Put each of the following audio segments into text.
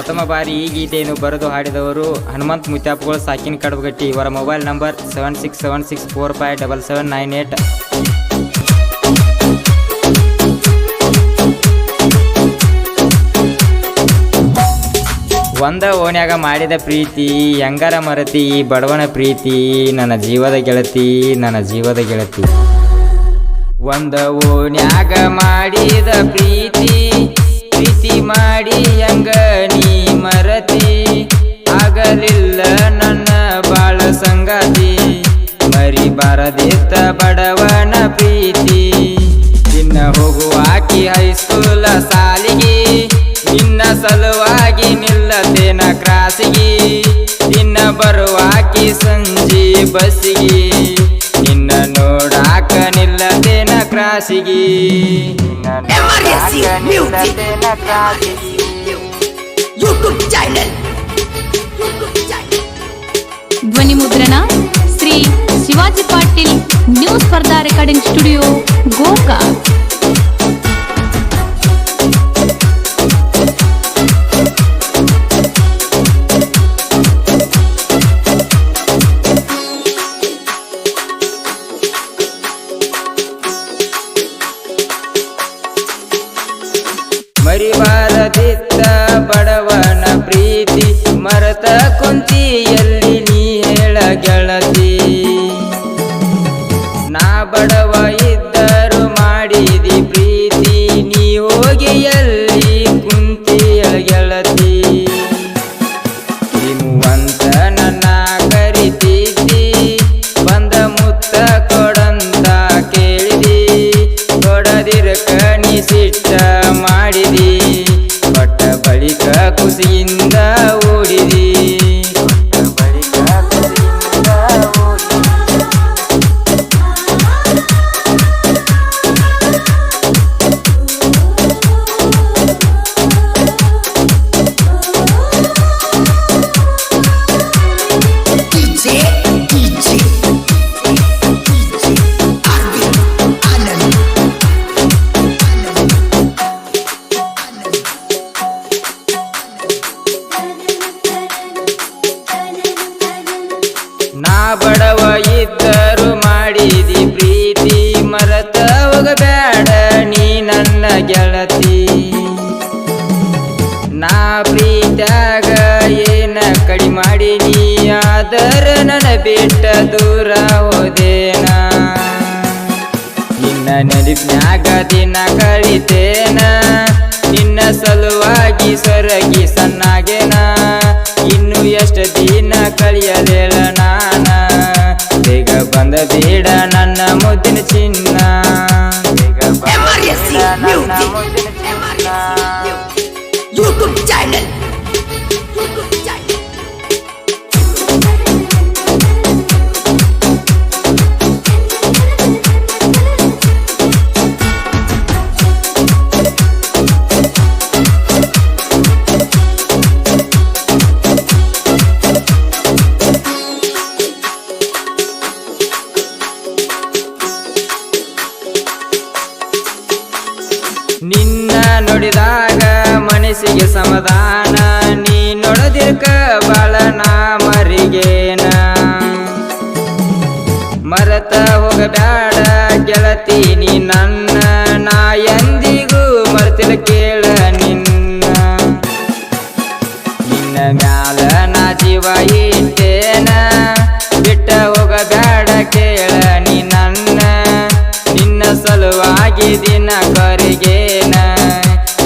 ಪ್ರಥಮ ಬಾರಿ ಈ ಗೀತೆಯನ್ನು ಬರೆದು ಹಾಡಿದವರು ಹನುಮಂತ್ ಮುತ್ಯಾಪುಗಳು ಸಾಕಿನ ಕಡಬಗಟ್ಟಿ. ಇವರ ಮೊಬೈಲ್ ನಂಬರ್ 7676457798. ಒಂದ ಓಣ್ಯಾಗ ಮಾಡಿದ ಪ್ರೀತಿ ಹೆಂಗಾರ ಮರತಿ, ಬಡವನ ಪ್ರೀತಿ ನನ್ನ ಜೀವದ ಗೆಳತಿ, ನನ್ನ ಜೀವದ ಗೆಳತಿ. ಒಂದ ಓಣ್ಯಾಗ ಮಾಡಿದ ಪ್ರೀತಿ, ಪ್ರೀತಿ ಮಾಡಿ ಹೆಂಗ ನೀ ಮರತಿ, ಆಗಲಿಲ್ಲ ನನ್ನ ಬಾಳ ಸಂಗಾತಿ, ಮರಿಬಾರದಿತ್ತ ಬಡವನ ಪ್ರೀತಿ. ನಿನ್ನ ಹೋಗುವಾಕಿ ಹೈಸ್ಕೂಲ ಸಾಲಿಗೆ, ನಿನ್ನ ಸಲುವಾಗಿ ನಿಲ್ಲತೇನ ಕ್ರಾಸಿಗೆ, ನಿನ್ನ ಬರುವಾಕಿ ಸಂಜೆ ಬಸ್ಸಿಗೆ, ನಿನ್ನ ನೋಡಾಕ ನಿಲ್ಲತೇನ ಕ್ರಾಸಿಗೆ, ಧ್ವನಿ ಮುದ್ರಣ ಶ್ರೀ ಶಿವಾಜಿ ಪಾಟೀಲ್ ನ್ಯೂ ಸ್ಪರ್ಧಾ ರೆಕಾರ್ಡಿಂಗ್ ಸ್ಟುಡಿಯೋ ಗೋಕಾಕ್. ಮರಿಬಾರದಿತ್ತ ಬಡವನ ಪ್ರೀತಿ, ಮರತ ಕುಂತಿಯಲ್ಲಿ ನೀ ಹೇಳ ಗೆಳತಿ. ನಾ ಬಡವ ಇದ್ದರು ಮಾಡಿದಿ ಪ್ರೀತಿ, ನೀ ಹೋಗಿ ಎಲ್ಲಿ ಕುಂತಿ ಗೆಳತಿ. ನಿಮ್ಮಂತ ನನ್ನ ಕರಿತಿದ್ದಿ, ಬಂದ ಮುತ್ತ ಕೊಡಂತ ಕೇಳಿದಿ, ಕೊಡದಿರಕ ನೀ ಸಿಟ್ಟ ಮಾಡಿದಿ, ಕೊಟ್ಟ ಬಳಿಕ ಖುಷಿಯಿಂದ ಓಡಿದಿ, ನಾ ಬಡವ ಇದ್ದರು ಮಾಡಿದಿ ಪ್ರೀತಿ, ಮರತ ಹೋಗಬೇಡ ನೀ ನನ್ನ ಗೆಳತಿ. ನಾ ಪ್ರೀತ್ಯಾಗ ಏನ ಕಡಿ ಮಾಡಿ ನೀ, ಆದರ ನನ್ನ ಬಿಟ್ಟ ದೂರ ಹೋದೇನ, ನಿನ್ನ ನೆನಪಿನ್ಯಾಗ ದಿನ ಕಳಿತೇನ, ನಿನ್ನ ಸಲುವಾಗಿ ಸೊರಗಿ ಸಣ್ಣಾಗೇನ, ಇನ್ನು ಎಷ್ಟು ದಿನ ಕಳಿಯಲೇಳ ನಾನ, ಬೇಗ ಬಂದ ಬೇಡ ನನ್ನ ಮುದ್ದಿನ ಚಿನ್ನ, ಬೇಗ ಬಂದ ನನ್ನ ಮುದ್ದಿನ ಚಿನ್ನ. ಯೂಟ್ಯೂಬ್ ಚಾನೆಲ್ ನಿನ್ನ ನೋಡಿದಾಗ ಮನಸ್ಸಿಗೆ ಸಮಾಧಾನ, ನೀ ನೋಡದಿರ್ಕ ಬಾಳ ನಾ ಮರಿಗೇನ, ಮರತ ಹೋಗಬೇಡ ಗೆಳತಿ ನೀ ನನ್ನ, ನಾ ಎಂದಿಗೂ ಮರ್ತಿಲ ಕೇಳ ನಿನ್ನ, ನಿನ್ನ ಮ್ಯಾಲ ನಾ ಜೀವ ಇಟ್ಟೇನ, ಬಿಟ್ಟ ಹೋಗಬೇಡ ಕೇಳ ನೀ ನನ್ನ, ನಿನ್ನ ಸಲುವಾಗಿ ದಿನ ಕರಿಗೇನ,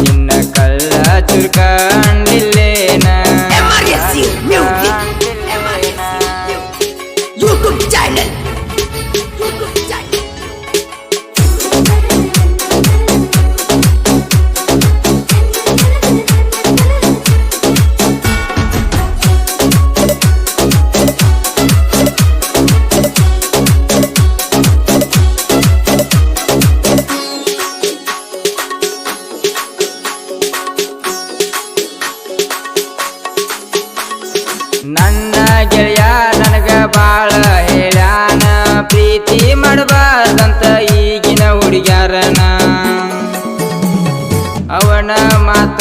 ನಿನ್ನ ಕಳ್ಳ ಚುರ್ಕಂಡಿಲ್ಲೇನ. ಯೂಟ್ಯೂಬ್ ಚಾನೆಲ್ ನನ್ನ ಗೆಳೆಯ ನನಗ ಬಾಳ ಹೇಳ್ಯಾನ, ಪ್ರೀತಿ ಮಾಡಬಾರ್ದಂತ ಈಗಿನ ಹುಡುಗ್ಯಾರನ, ಅವನ ಮಾತ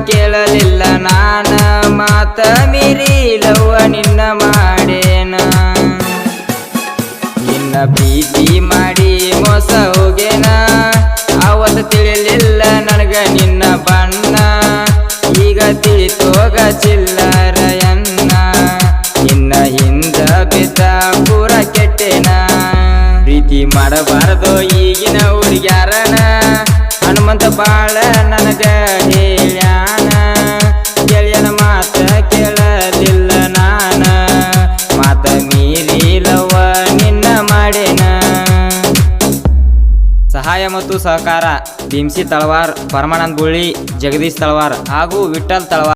ಕೇಳಲಿಲ್ಲ ನಾನ ಮಾತ ಮೀರಿ ಲವ್ವ ನಿನ್ನ ಮಾಡೇನ ನಿನ್ನ ಪ್ರೀತಿ ಮಾಡಿ ಮೋಸ ಹೋಗೇನ ಅವತ್ತು ತಿಳಿಲಿಲ್ಲ ನನಗ ನಿನ್ನ ಬಣ್ಣ ಈಗ ತಿಳಿತೋಗ ಚಿಲ್ಲರಯನ್ನ ನಿನ್ನ ಹಿಂದ ಬಿದ್ದ ಪೂರ ಕೆಟ್ಟೆನ ಪ್ರೀತಿ ಮಾಡಬಾರದು ಈಗಿನ ಹುಡುಗ್ಯಾರನ ಹನುಮಂತ ಬಾಳ ನನಗ ಹೇಳ್ಯಾನ ಗೆಳೆಯನ ಮಾತ ಕೇಳಲಿಲ್ಲ ನಾನ ಮಾತ ಮೀರಿ ಲವ್ವ ನಿನ್ನ ಮಾಡೇನ. ಸಹಾಯ ಮತ್ತು ಸಹಕಾರ ಭೀಮ್ಸಿ ತಳವಾರ್, ಪರಮಾನಂದ್ ಬುಳ್ಳಿ, ಜಗದೀಶ್ ತಳವಾರ್ ಹಾಗೂ ವಿಠ್ಠಲ್ ತಳವಾರ್.